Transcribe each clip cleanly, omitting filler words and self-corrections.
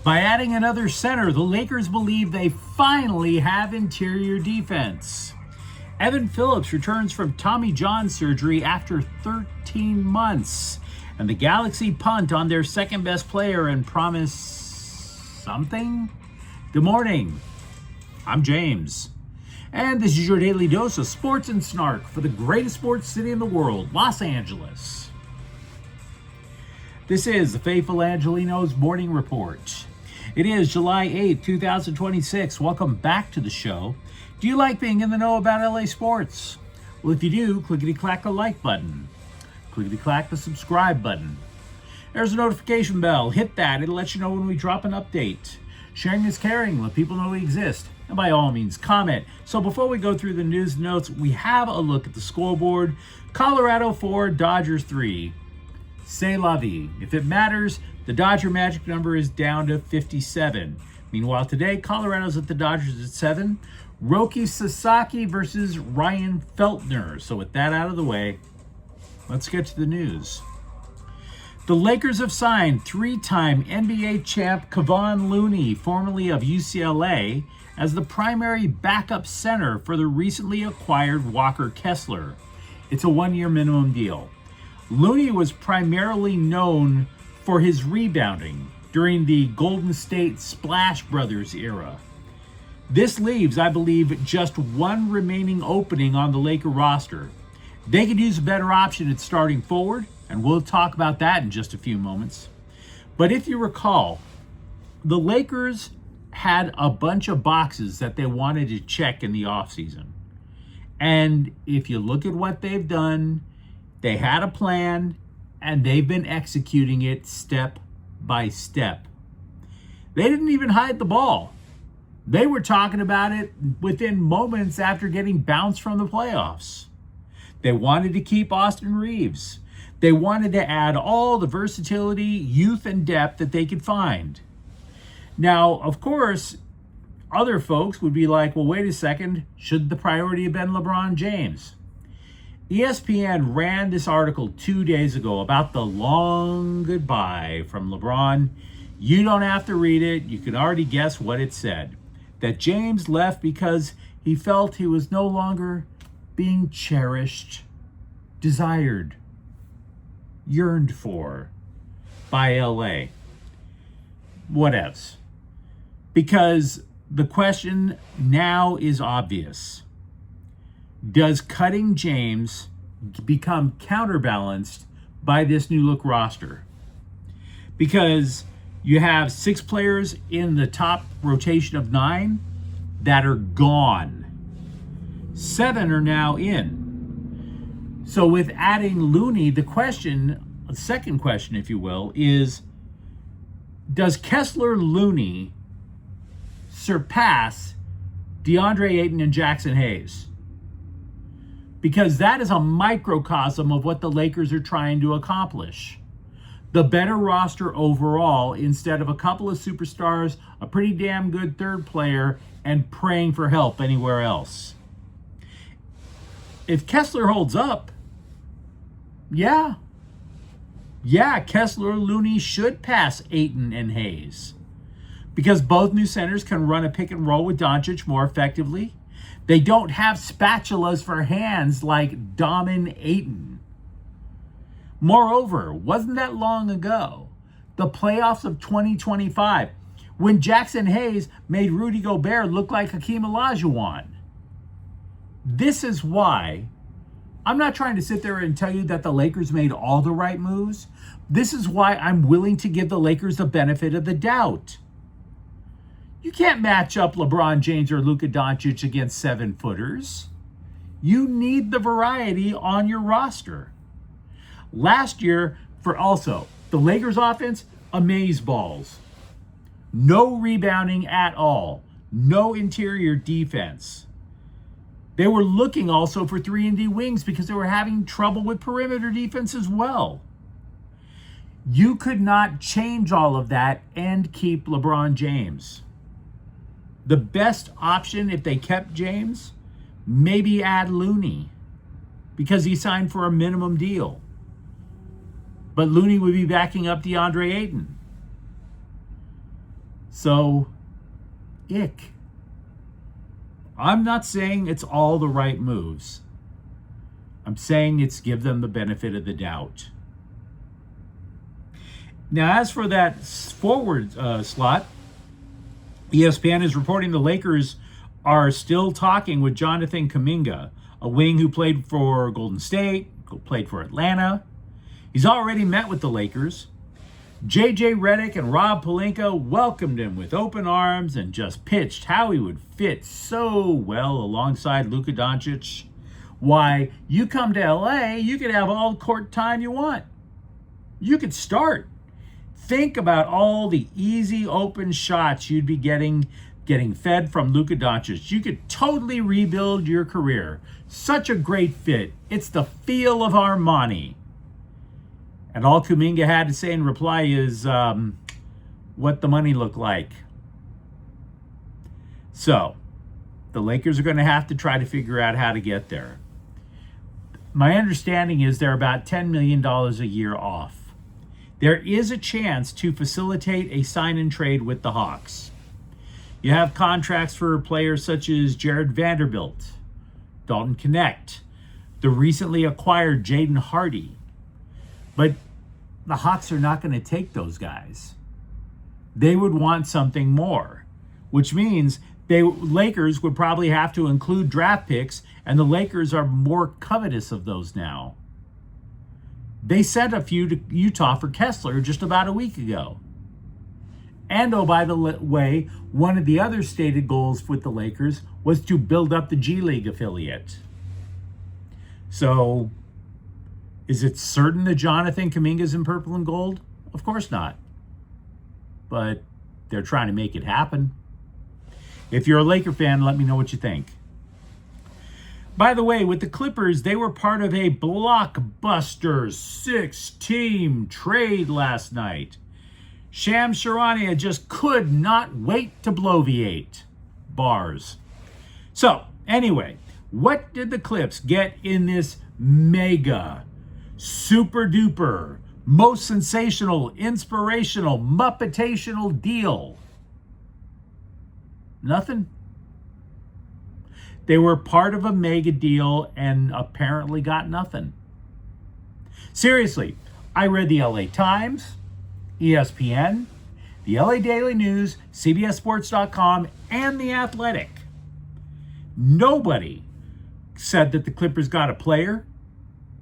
By adding another center, the Lakers believe they finally have interior defense. Evan Phillips returns from Tommy John surgery after 13 months. And the Galaxy punt on their second best player and promise something? Good morning. I'm James. And this is your daily dose of sports and snark for the greatest sports city in the world, Los Angeles. This is the Faithful Angelenos Morning Report. It is July 8th, 2026. Welcome back to the show. Do you like being in the know about LA sports? Well, if you do, clickety-clack the like button. Clickety-clack the subscribe button. There's a notification bell. Hit that. It'll let you know when we drop an update. Sharing is caring. Let people know we exist. And by all means, comment. So before we go through the news and notes, we have a look at the scoreboard. Colorado 4, Dodgers 3. C'est la vie. If it matters, the Dodger magic number is down to 57. Meanwhile, today, Colorado's at the Dodgers at 7. Roki Sasaki versus Ryan Feltner. So with that out of the way, let's get to the news. The Lakers have signed three-time NBA champ Kevon Looney, formerly of UCLA, as the primary backup center for the recently acquired Walker Kessler. It's a one-year minimum deal. Looney was primarily known for his rebounding during the Golden State Splash Brothers era. This leaves, I believe, just one remaining opening on the Laker roster. They could use a better option at starting forward, and we'll talk about that in just a few moments. But if you recall, the Lakers had a bunch of boxes that they wanted to check in the offseason. And if you look at what they've done, they had a plan, and they've been executing it step by step. They didn't even hide the ball. They were talking about it within moments after getting bounced from the playoffs. They wanted to keep Austin Reeves. They wanted to add all the versatility, youth, and depth that they could find. Now, of course, other folks would be like, well, wait a second, should the priority have been LeBron James? ESPN ran this article 2 days ago about the long goodbye from LeBron. You don't have to read it. You can already guess what it said. That James left because he felt he was no longer being cherished, desired, yearned for by LA. Whatevs. Because the question now is obvious. Does cutting James become counterbalanced by this new look roster? Because you have 6 players in the top rotation of 9 that are gone. 7 are now in. So with adding Looney, the second question, if you will, is does Kessler Looney surpass DeAndre Ayton and Jackson Hayes? Because that is a microcosm of what the Lakers are trying to accomplish. The better roster overall, instead of a couple of superstars, a pretty damn good third player, and praying for help anywhere else. If Kessler holds up, yeah, Kessler Looney should pass Ayton and Hayes. Because both new centers can run a pick and roll with Doncic more effectively. They don't have spatulas for hands like Dom and Ayton. Moreover, wasn't that long ago, the playoffs of 2025, when Jackson Hayes made Rudy Gobert look like Hakeem Olajuwon? This is why I'm not trying to sit there and tell you that the Lakers made all the right moves. This is why I'm willing to give the Lakers the benefit of the doubt. You can't match up LeBron James or Luka Doncic against 7-footers. You need the variety on your roster. Last year, for also, the Lakers offense, amazeballs. No rebounding at all. No interior defense. They were looking also for 3-and-D wings because they were having trouble with perimeter defense as well. You could not change all of that and keep LeBron James. The best option, if they kept James, maybe add Looney because he signed for a minimum deal. But Looney would be backing up DeAndre Ayton. So, ick. I'm not saying it's all the right moves. I'm saying it's give them the benefit of the doubt. Now, as for that forward slot, ESPN is reporting the Lakers are still talking with Jonathan Kuminga, a wing who played for Golden State, played for Atlanta. He's already met with the Lakers. J.J. Redick and Rob Pelinka welcomed him with open arms and just pitched how he would fit so well alongside Luka Doncic. Why, you come to L.A., you could have all the court time you want. You could start. Think about all the easy open shots you'd be getting fed from Luka Doncic. You could totally rebuild your career. Such a great fit. It's the feel of Armani. And all Kuminga had to say in reply is what the money looked like. So, the Lakers are going to have to try to figure out how to get there. My understanding is they're about $10 million a year off. There is a chance to facilitate a sign and trade with the Hawks. You have contracts for players such as Jared Vanderbilt, Dalton Knecht, the recently acquired Jaden Hardy. But the Hawks are not going to take those guys. They would want something more, which means Lakers would probably have to include draft picks, and the Lakers are more covetous of those now. They sent a few to Utah for Kessler just about a week ago. And oh, by the way, one of the other stated goals with the Lakers was to build up the G League affiliate. So, is it certain that Jonathan Kuminga's in purple and gold? Of course not. But they're trying to make it happen. If you're a Laker fan, let me know what you think. By the way, with the Clippers, they were part of a blockbuster 6-team trade last night. Shams Charania just could not wait to bloviate. Bars. So, anyway, what did the Clips get in this mega, super duper, most sensational, inspirational, muppetational deal? Nothing. They were part of a mega deal and apparently got nothing. Seriously, I read the LA Times, ESPN, the LA Daily News, CBSSports.com, and The Athletic. Nobody said that the Clippers got a player.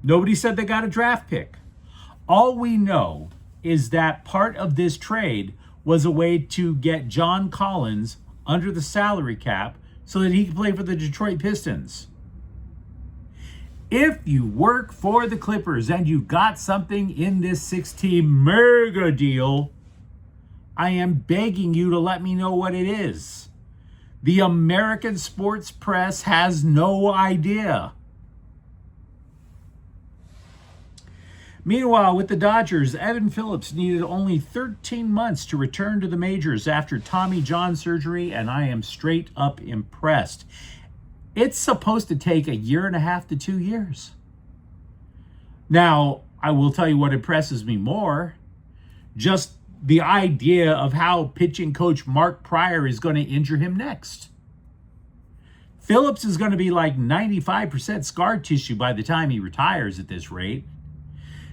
Nobody said they got a draft pick. All we know is that part of this trade was a way to get John Collins under the salary cap so that he could play for the Detroit Pistons. If you work for the Clippers and you got something in this 6-team mega deal, I am begging you to let me know what it is. The American sports press has no idea. Meanwhile, with the Dodgers, Evan Phillips needed only 13 months to return to the majors after Tommy John surgery, and I am straight up impressed. It's supposed to take 1.5 to 2 years. Now, I will tell you what impresses me more. Just the idea of how pitching coach Mark Pryor is going to injure him next. Phillips is going to be like 95% scar tissue by the time he retires at this rate.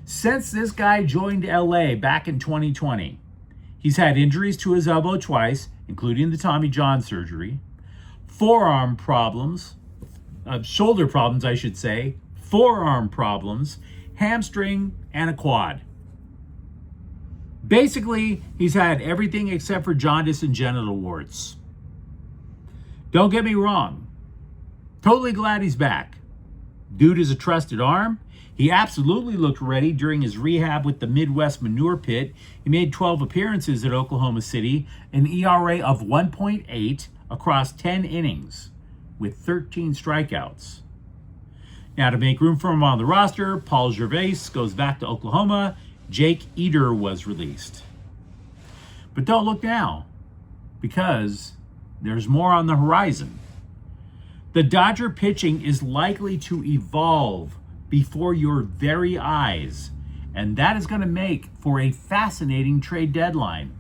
Since this guy joined LA back in 2020, he's had injuries to his elbow twice, including the Tommy John surgery, forearm problems, shoulder problems, I should say, forearm problems, hamstring, and a quad. Basically, he's had everything except for jaundice and genital warts. Don't get me wrong. Totally glad he's back. Dude is a trusted arm. He absolutely looked ready during his rehab with the Midwest Manure Pit. He made 12 appearances at Oklahoma City, an ERA of 1.8 across 10 innings with 13 strikeouts. Now, to make room for him on the roster, Paul Gervais goes back to Oklahoma. Jake Eder was released. But don't look now, because there's more on the horizon. The Dodger pitching is likely to evolve before your very eyes, and that is going to make for a fascinating trade deadline.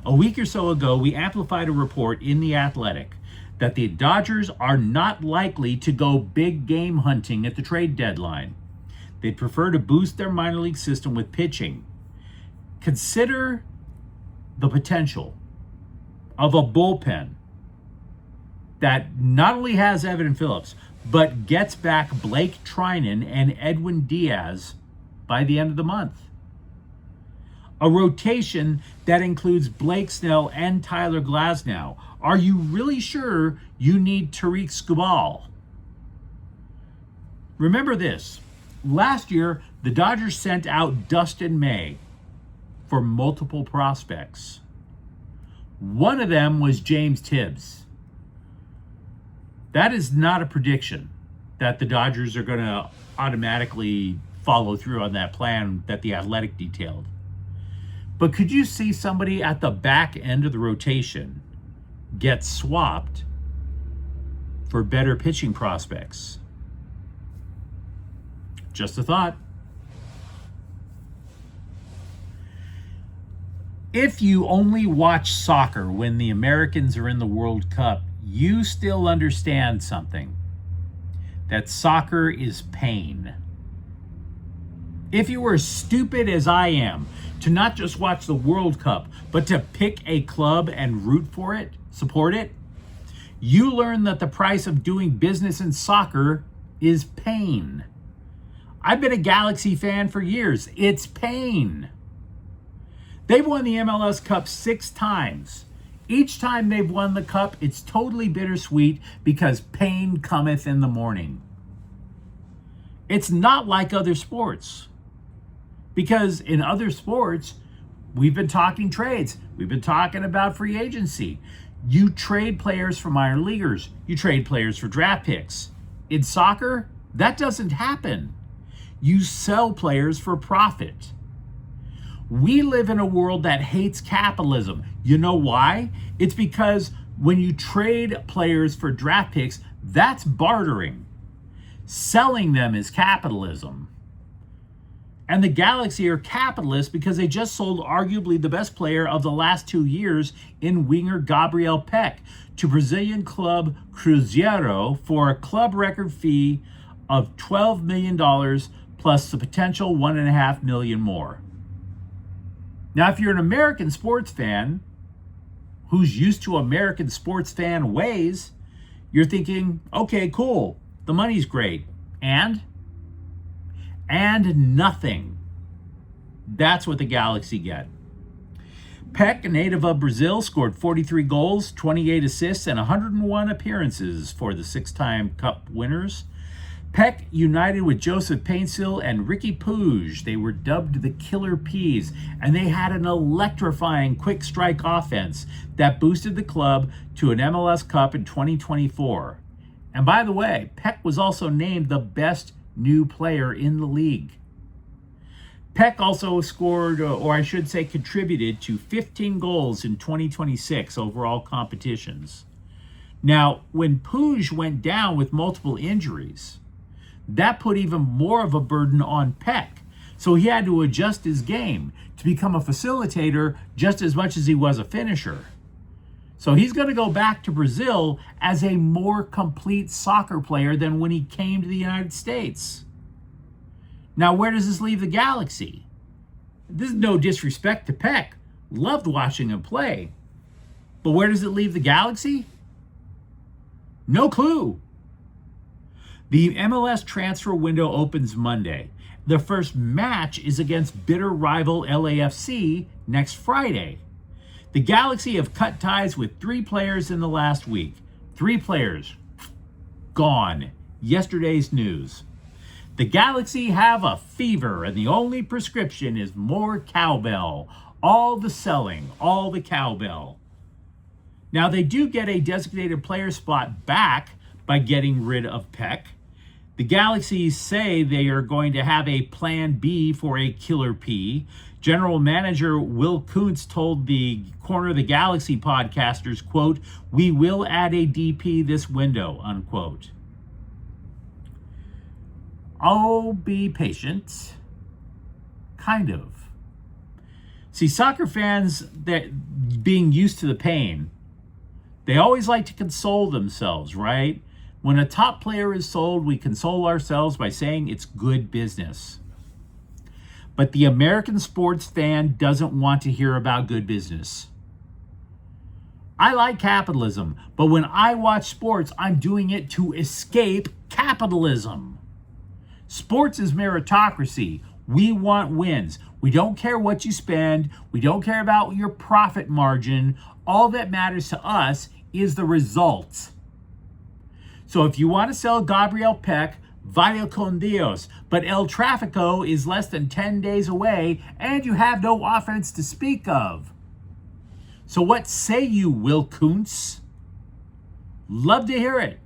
A week or so ago, we amplified a report in The Athletic that the Dodgers are not likely to go big game hunting at the trade deadline. They'd prefer to boost their minor league system with pitching. Consider the potential of a bullpen that not only has Evan Phillips, but gets back Blake Trinan and Edwin Diaz by the end of the month. A rotation that includes Blake Snell and Tyler Glasnow. Are you really sure you need Tariq Skubal? Remember this. Last year, the Dodgers sent out Dustin May for multiple prospects. One of them was James Tibbs. That is not a prediction that the Dodgers are going to automatically follow through on that plan that the Athletic detailed. But could you see somebody at the back end of the rotation get swapped for better pitching prospects? Just a thought. If you only watch soccer when the Americans are in the World Cup, you still understand something. That soccer is pain. If you were as stupid as I am to not just watch the World Cup, but to pick a club and root for it, support it, you learn that the price of doing business in soccer is pain. I've been a Galaxy fan for years. It's pain. They've won the MLS Cup 6 times. Each time they've won the cup, it's totally bittersweet because pain cometh in the morning. It's not like other sports. Because in other sports, we've been talking trades. We've been talking about free agency. You trade players for minor leaguers. You trade players for draft picks. In soccer, that doesn't happen. You sell players for profit. We live in a world that hates capitalism. You know why? It's because when you trade players for draft picks, that's bartering. Selling them is capitalism. And the Galaxy are capitalists because they just sold arguably the best player of the last 2 years in winger Gabriel Peck to Brazilian club Cruzeiro for a club record fee of $12 million plus the potential $1.5 million more. Now, if you're an American sports fan who's used to American sports fan ways, you're thinking, okay, cool, the money's great. And nothing. That's what the Galaxy get. Peck, a native of Brazil, scored 43 goals, 28 assists, and 101 appearances for the 6-time Cup winners. Peck united with Joseph Painsil and Ricky Puig. They were dubbed the Killer Peas, and they had an electrifying quick strike offense that boosted the club to an MLS Cup in 2024. And by the way, Peck was also named the best new player in the league. Peck also scored, or I should say contributed to 15 goals in 2026 overall competitions. Now, when Puig went down with multiple injuries, that put even more of a burden on Peck. So he had to adjust his game to become a facilitator just as much as he was a finisher. So he's going to go back to Brazil as a more complete soccer player than when he came to the United States. Now, where does this leave the Galaxy? This is no disrespect to Peck. Loved watching him play. But where does it leave the Galaxy? No clue. The MLS transfer window opens Monday. The first match is against bitter rival LAFC next Friday. The Galaxy have cut ties with 3 players in the last week. 3 players gone. Yesterday's news. The Galaxy have a fever, and the only prescription is more cowbell. All the selling, all the cowbell. Now, they do get a designated player spot back by getting rid of Peck. The Galaxy say they are going to have a plan B for a Killer P. General Manager Will Kuntz told the Corner of the Galaxy podcasters, quote, "We will add a DP this window," unquote. I'll be patient. Kind of. See, soccer fans, that being used to the pain, they always like to console themselves, right? When a top player is sold, we console ourselves by saying it's good business. But the American sports fan doesn't want to hear about good business. I like capitalism, but when I watch sports, I'm doing it to escape capitalism. Sports is meritocracy. We want wins. We don't care what you spend. We don't care about your profit margin. All that matters to us is the results. So if you want to sell Gabriel Peck, vaya con Dios, but El Tráfico is less than 10 days away and you have no offense to speak of. So what say you, Will Kuntz? Love to hear it.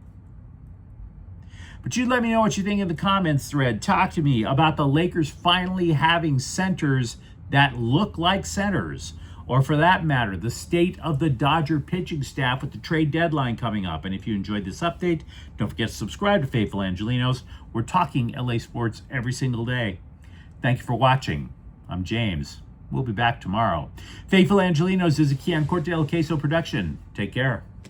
But you let me know what you think in the comments thread. Talk to me about the Lakers finally having centers that look like centers. Or for that matter, the state of the Dodger pitching staff with the trade deadline coming up. And if you enjoyed this update, don't forget to subscribe to Faithful Angelenos. We're talking LA sports every single day. Thank you for watching. I'm James. We'll be back tomorrow. Faithful Angelenos is a Kian Corte El Queso production. Take care.